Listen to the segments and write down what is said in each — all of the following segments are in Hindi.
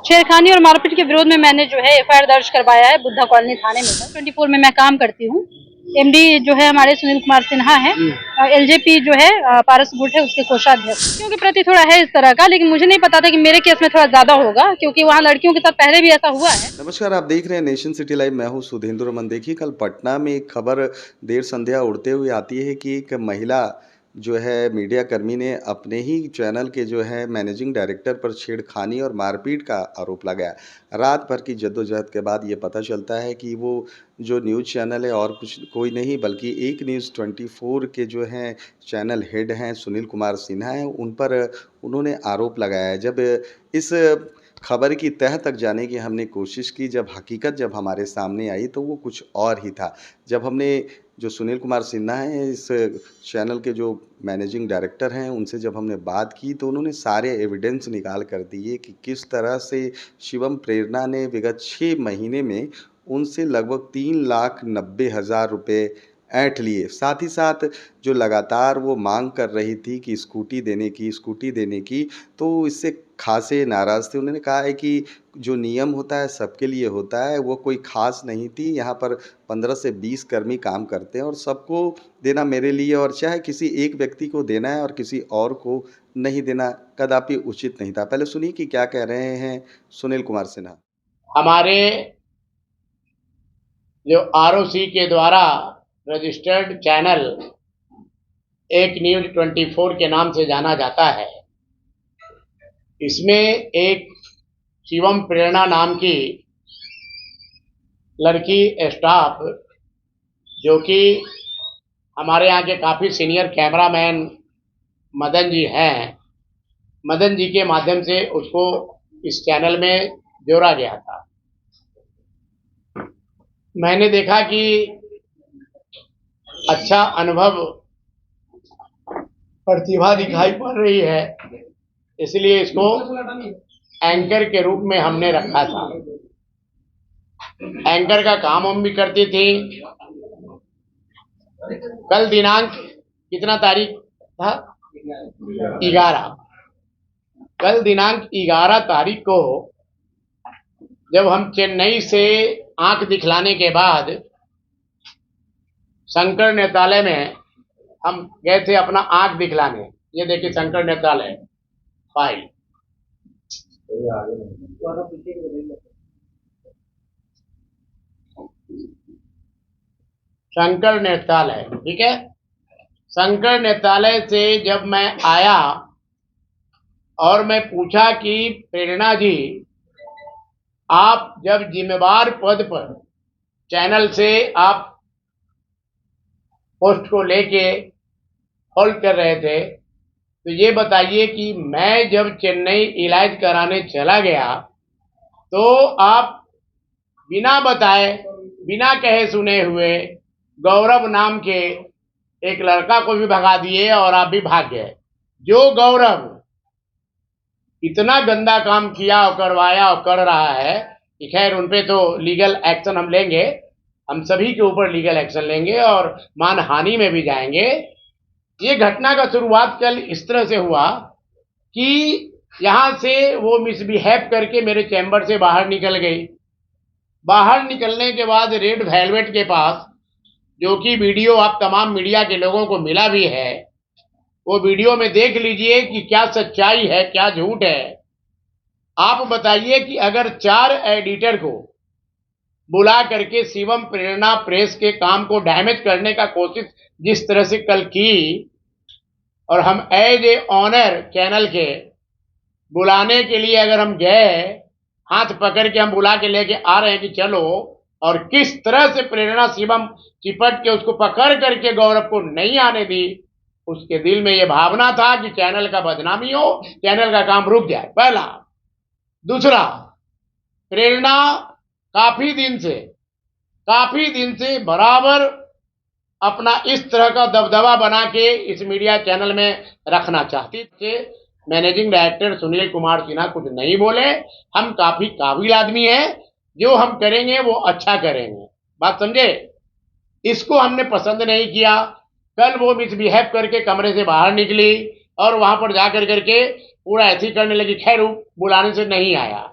छेड़खानी और मारपीट के विरोध में मैंने जो है एफआईआर दर्ज करवाया है बुद्धा कॉलोनी थाने में। 24 में मैं काम करती हूँ। एमडी जो है हमारे सुनील कुमार सिन्हा है, एलजेपी जो है पारस गुट है उसके कोषाध्यक्ष। लड़कियों के प्रति थोड़ा है इस तरह का, लेकिन मुझे नहीं पता था कि मेरे केस में थोड़ा ज्यादा होगा, क्योंकि वहाँ लड़कियों के साथ पहले भी ऐसा हुआ है। नमस्कार, आप देख रहे हैं नेशन सिटी लाइव। मैं हूं सुधेंद्र रमन। देखिए, कल पटना में एक खबर देर संध्या उड़ते हुए आती है कि एक महिला जो है मीडिया कर्मी ने अपने ही चैनल के जो है मैनेजिंग डायरेक्टर पर छेड़खानी और मारपीट का आरोप लगाया। रात भर की जद्दोजहद के बाद ये पता चलता है कि वो जो न्यूज़ चैनल है और कुछ कोई नहीं बल्कि एक न्यूज़ 24 के जो हैं चैनल हेड हैं सुनील कुमार सिन्हा हैं, उन पर उन्होंने आरोप लगाया है। जब इस खबर की तह तक जाने की हमने कोशिश की, जब हमारे सामने आई तो वो कुछ और ही था। जब हमने जो सुनील कुमार सिन्हा हैं, इस चैनल के जो मैनेजिंग डायरेक्टर हैं, उनसे जब हमने बात की तो उन्होंने सारे एविडेंस निकाल कर दिए कि किस तरह से शिवम प्रेरणा ने विगत 6 महीने में उनसे लगभग 3,90,000 रुपए ऐंठ लिए। साथ ही साथ जो लगातार वो माँग कर रही थी कि स्कूटी देने की, तो इससे खासे नाराज़ थे। उन्होंने कहा है कि जो नियम होता है सबके लिए होता है, वो कोई ख़ास नहीं थी। यहाँ पर 15 से 20 कर्मी काम करते हैं और सबको देना मेरे लिए, और चाहे किसी एक व्यक्ति को देना है और किसी और को नहीं देना, कदापि उचित नहीं था। पहले सुनिए कि क्या कह रहे हैं सुनील कुमार सिन्हा। हमारे जो आरओसी के द्वारा रजिस्टर्ड चैनल एक न्यूज़ 24 के नाम से जाना जाता है, इसमें एक शिवम प्रेरणा नाम की लड़की स्टाफ, जो कि हमारे यहाँ के काफ़ी सीनियर कैमरामैन मदन जी हैं, मदन जी के माध्यम से उसको इस चैनल में जोड़ा गया था। मैंने देखा कि अच्छा अनुभव, प्रतिभा दिखाई पड़ रही है, इसलिए इसको एंकर के रूप में हमने रखा था। एंकर का काम हम भी करती थी। कल दिनांक कितना तारीख था? 11। कल दिनांक 11 तारीख को जब हम चेन्नई से आंख दिखलाने के बाद शंकर नेत्रालय में हम गए थे अपना आंख दिखलाने। ये देखिए शंकर नेत्रालय फाइल। शंकर नेत्रालय, ठीक है। शंकर नेत्रालय से जब मैं आया और मैं पूछा कि प्रेरणा जी, आप जब जिम्मेवार पद पर चैनल से आप पोस्ट को लेके होल्ड कर रहे थे, तो ये बताइए कि मैं जब चेन्नई इलाज कराने चला गया तो आप बिना बताए, बिना कहे सुने हुए गौरव नाम के एक लड़का को भी भगा दिए और आप भी भाग गए। जो गौरव इतना गंदा काम किया और करवाया और कर रहा है कि खैर उन पे तो लीगल एक्शन हम लेंगे, हम सभी के ऊपर लीगल एक्शन लेंगे और मानहानि में भी जाएंगे। ये घटना का शुरुआत कल इस तरह से हुआ कि यहाँ से वो मिसबिहेव करके मेरे चैम्बर से बाहर निकल गई। बाहर निकलने के बाद रेड वेलवेट के पास, जो कि वीडियो आप तमाम मीडिया के लोगों को मिला भी है, वो वीडियो में देख लीजिए कि क्या सच्चाई है क्या झूठ है। आप बताइए कि अगर 4 एडिटर को बुला करके शिवम प्रेरणा प्रेस के काम को डैमेज करने का कोशिश जिस तरह से कल की, और हम एज ए ऑनर चैनल के बुलाने के लिए अगर हम गए, हाथ पकड़ के हम बुला के लेके आ रहे हैं कि चलो, और किस तरह से प्रेरणा शिवम चिपट के उसको पकड़ करके गौरव को नहीं आने दी, उसके दिल में ये भावना था कि चैनल का बदनामी हो, चैनल का काम रुक जाए, पहला। दूसरा, प्रेरणा काफी दिन से बराबर अपना इस तरह का दबदबा बना के इस मीडिया चैनल में रखना चाहती थी। मैनेजिंग डायरेक्टर सुनील कुमार सिन्हा कुछ नहीं बोले। हम काफी काबिल आदमी हैं, जो हम करेंगे वो अच्छा करेंगे, बात समझे। इसको हमने पसंद नहीं किया। कल वो मिसबिहेव करके कमरे से बाहर निकली और वहां पर जाकर करके पूरा ऐसी करने लगी। खैर बुलाने से नहीं आया,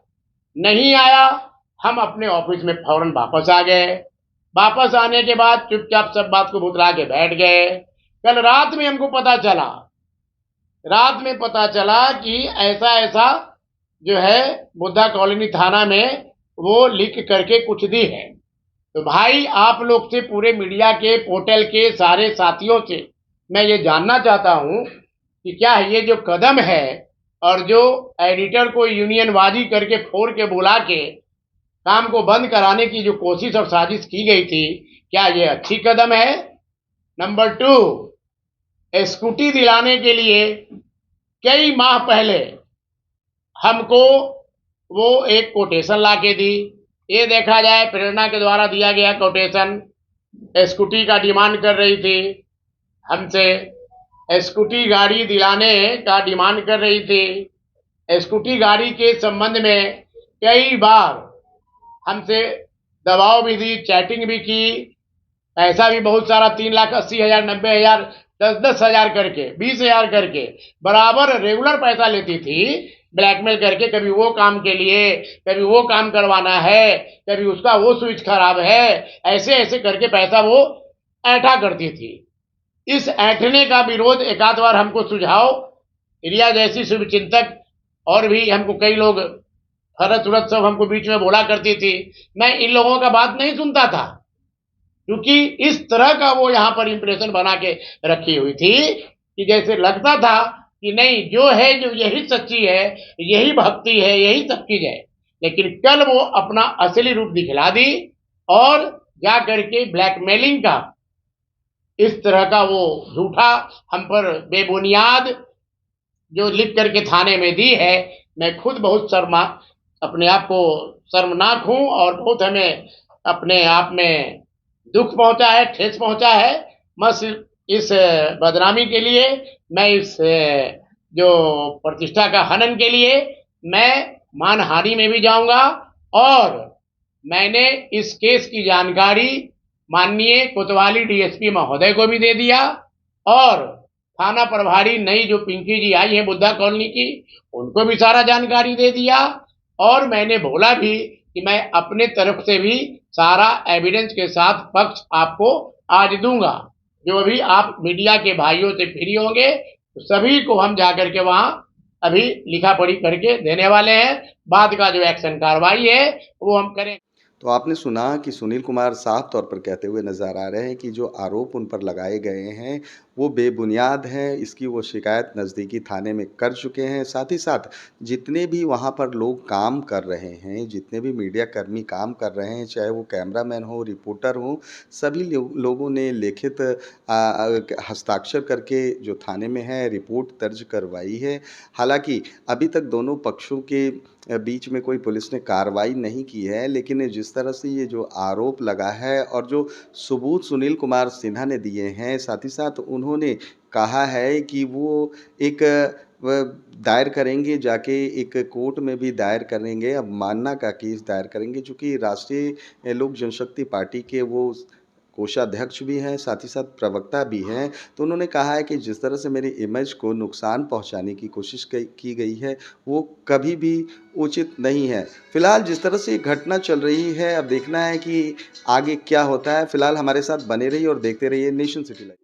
नहीं आया, हम अपने ऑफिस में फौरन वापस आ गए। वापस आने के बाद चुपचाप सब बात को भुतला के बैठ गए। कल रात में हमको पता चला कि ऐसा ऐसा जो है बुद्धा कॉलोनी थाना में वो लिख करके कुछ दी है। तो भाई आप लोग से, पूरे मीडिया के, पोर्टल के सारे साथियों से मैं ये जानना चाहता हूँ कि क्या ये जो कदम है और जो एडिटर को यूनियनबाजी करके फोड़ के बुला के काम को बंद कराने की जो कोशिश और साजिश की गई थी, क्या ये अच्छी कदम है? नंबर 2, स्कूटी दिलाने के लिए कई माह पहले हमको वो एक कोटेशन ला के दी। ये देखा जाए प्रेरणा के द्वारा दिया गया कोटेशन, स्कूटी का डिमांड कर रही थी हमसे, स्कूटी गाड़ी दिलाने का डिमांड कर रही थी। स्कूटी गाड़ी के संबंध में कई बार हमसे दबाव भी दी, चैटिंग भी की, पैसा भी बहुत सारा 3,80,000, 90,000, 10,000 करके, 20,000 करके बराबर रेगुलर पैसा लेती थी, ब्लैकमेल करके। कभी वो काम के लिए, कभी वो काम करवाना है, कभी उसका वो स्विच खराब है, ऐसे ऐसे करके पैसा वो ऐंठा करती थी। इस ऐंठने का विरोध एक आध बार हमको सुझाव, रिया जैसी शुभचिंतक और भी हमको कई लोग, हरत उरत सब हमको बीच में बोला करती थी। मैं इन लोगों का बात नहीं सुनता था, क्योंकि इस तरह का वो यहाँ पर इंप्रेशन बना के रखी हुई थी कि जैसे लगता था कि नहीं, जो है जो यही सच्ची है, यही भक्ति है, यही सब चीज है। लेकिन कल वो अपना असली रूप दिखला दी और जा करके ब्लैकमेलिंग का, इस तरह का वो झूठा हम पर बेबुनियाद जो लिख करके थाने में दी है। मैं खुद बहुत अपने आप को शर्मनाक हूँ और बहुत हमें अपने आप में दुख पहुंचा है, ठेस पहुंचा है। बस इस बदनामी के लिए, मैं इस जो प्रतिष्ठा का हनन के लिए मैं मानहानि में भी जाऊंगा। और मैंने इस केस की जानकारी माननीय कोतवाली डीएसपी महोदय को भी दे दिया और थाना प्रभारी नई जो पिंकी जी आई है बुद्धा कॉलोनी की, उनको भी सारा जानकारी दे दिया। और मैंने बोला भी कि मैं अपने तरफ से भी सारा एविडेंस के साथ पक्ष आपको आज दूंगा। जो भी आप मीडिया के भाइयों से फ्री होंगे तो सभी को हम जाकर के वहां अभी लिखा पढ़ी करके देने वाले हैं। बाद का जो एक्शन कार्रवाई है वो हम करें। तो आपने सुना कि सुनील कुमार साफ तौर पर कहते हुए नज़र आ रहे हैं कि जो आरोप उन पर लगाए गए हैं वो बेबुनियाद हैं। इसकी वो शिकायत नज़दीकी थाने में कर चुके हैं। साथ ही साथ जितने भी वहाँ पर लोग काम कर रहे हैं, जितने भी मीडिया कर्मी काम कर रहे हैं, चाहे वो कैमरामैन हो, रिपोर्टर हो, सभी लोगों ने लिखित हस्ताक्षर करके जो थाने में है रिपोर्ट दर्ज करवाई है। हालांकि अभी तक दोनों पक्षों के बीच में कोई पुलिस ने कार्रवाई नहीं की है, लेकिन जिस तरह से ये जो आरोप लगा है और जो सबूत सुनील कुमार सिन्हा ने दिए हैं, साथ ही साथ उन्होंने कहा है कि वो एक दायर करेंगे, जाके एक कोर्ट में भी दायर करेंगे, अवमानना का केस दायर करेंगे, चूँकि राष्ट्रीय लोक जनशक्ति पार्टी के वो कोषाध्यक्ष भी हैं, साथ ही साथ प्रवक्ता भी हैं। तो उन्होंने कहा है कि जिस तरह से मेरी इमेज को नुकसान पहुंचाने की कोशिश की गई है, वो कभी भी उचित नहीं है। फिलहाल जिस तरह से ये घटना चल रही है, अब देखना है कि आगे क्या होता है। फिलहाल हमारे साथ बने रहिए और देखते रहिए नेशन सिटी लाइव।